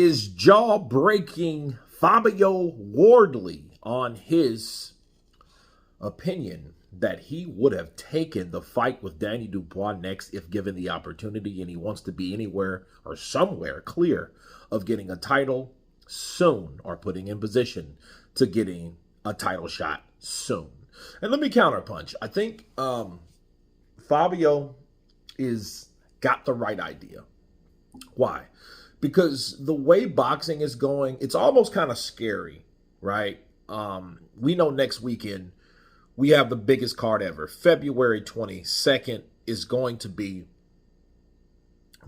is jaw-breaking Fabio Wardley on his opinion that he would have taken the fight with Daniel Dubois next if given the opportunity, and he wants to be anywhere or somewhere clear of getting a title soon or putting in position to getting a title shot soon. And let me counterpunch. I think Fabio is got the right idea. Why? Because the way boxing is going, it's almost kind of scary, right? We know next weekend we have the biggest card ever. February 22nd is going to be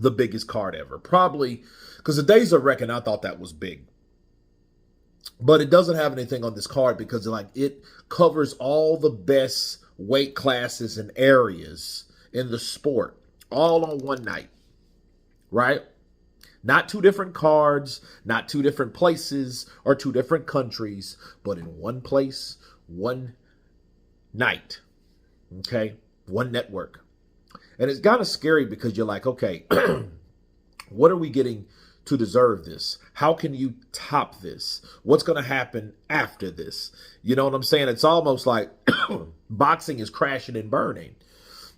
the biggest card ever. Probably because the days of reckoning, I thought that was big. But it doesn't have anything on this card because it covers all the best weight classes and areas in the sport all on one night, right? Not two different cards, not two different places or two different countries, but in one place, one night, okay? One network. And it's kind of scary because you're like, okay, what are we getting to deserve this? How can you top this? What's going to happen after this? You know what I'm saying? It's almost like boxing is crashing and burning.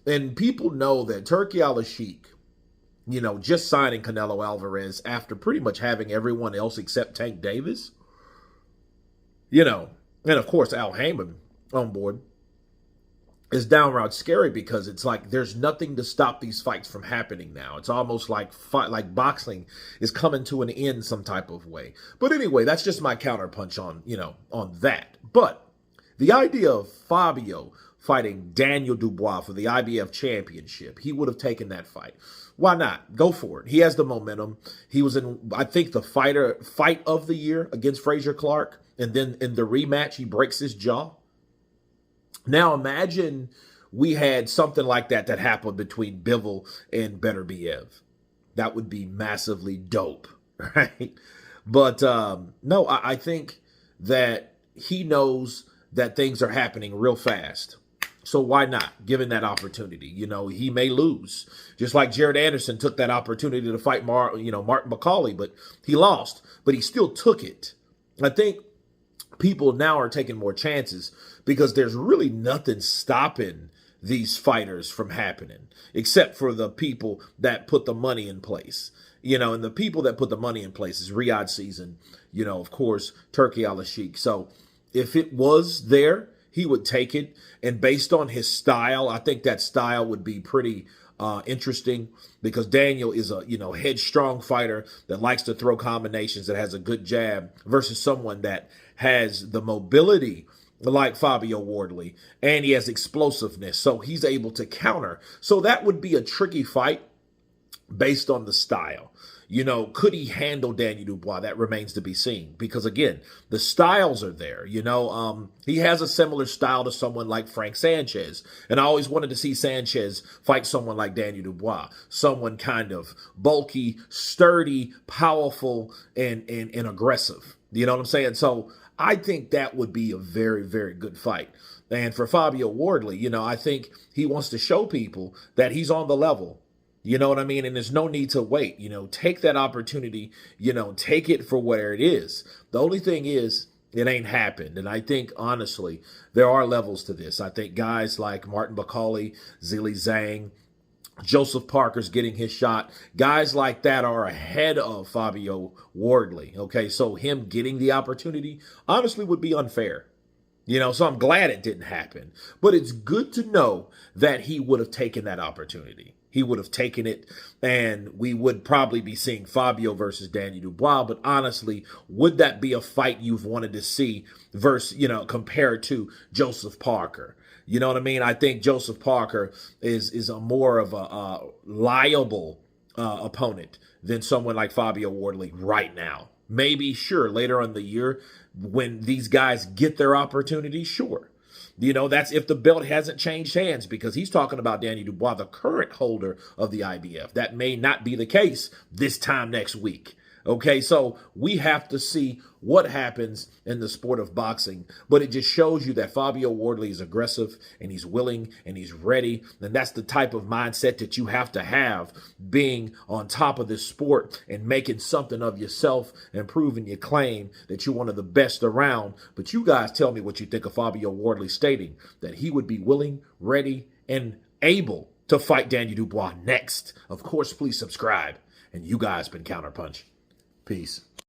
And people know that Turki Al-Sheikh, just signing Canelo Alvarez after pretty much having everyone else except Tank Davis, and of course Al Heyman on board, is downright scary because it's like there's nothing to stop these fights from happening now. It's almost like boxing is coming to an end some type of way. But anyway, that's just my counterpunch on that. But the idea of Fabio fighting Daniel Dubois for the IBF championship, he would have taken that fight. Why not? Go for it. He has the momentum. He was in, I think, the fight of the year against Frazier Clark. And then in the rematch, he breaks his jaw. Now imagine we had something like that happened between Bivol and Beterbiev. That would be massively dope, right? But no, I think that he knows that things are happening real fast. So why not, given that opportunity? He may lose. Just like Jared Anderson took that opportunity to fight Martin McCauley, but he lost. But he still took it. I think people now are taking more chances because there's really nothing stopping these fighters from happening except for the people that put the money in place. And the people that put the money in place is Riyadh Season, of course, Turki Al-Sheikh. So if it was there, he would take it. And based on his style, I think that style would be pretty interesting because Daniel is a, headstrong fighter that likes to throw combinations, that has a good jab versus someone that has the mobility like Fabio Wardley, and he has explosiveness. So he's able to counter. So that would be a tricky fight based on the style. Could he handle Daniel Dubois? That remains to be seen because, again, the styles are there. He has a similar style to someone like Frank Sanchez. And I always wanted to see Sanchez fight someone like Daniel Dubois, someone kind of bulky, sturdy, powerful, and aggressive. You know what I'm saying? So I think that would be a very, very good fight. And for Fabio Wardley, I think he wants to show people that he's on the level. You know what I mean? And there's no need to wait. Take that opportunity, take it for where it is. The only thing is, it ain't happened. And I think, honestly, there are levels to this. I think guys like Martin McCauley, Zhilei Zhang, Joseph Parker's getting his shot. Guys like that are ahead of Fabio Wardley. Okay, so him getting the opportunity, honestly, would be unfair. So I'm glad it didn't happen. But it's good to know that he would have taken that opportunity. He would have taken it, and we would probably be seeing Fabio versus Daniel Dubois. But honestly, would that be a fight you've wanted to see versus, compared to Joseph Parker? You know what I mean? I think Joseph Parker is a more of a liable opponent than someone like Fabio Wardley right now. Maybe, sure, later on in the year when these guys get their opportunity, sure. That's if the belt hasn't changed hands, because he's talking about Daniel Dubois, the current holder of the IBF. That may not be the case this time next week. Okay, so we have to see what happens in the sport of boxing, but it just shows you that Fabio Wardley is aggressive and he's willing and he's ready. And that's the type of mindset that you have to have being on top of this sport and making something of yourself and proving your claim that you're one of the best around. But you guys tell me what you think of Fabio Wardley stating that he would be willing, ready, and able to fight Daniel Dubois next. Of course, please subscribe. And you guys been Counterpunch. Peace.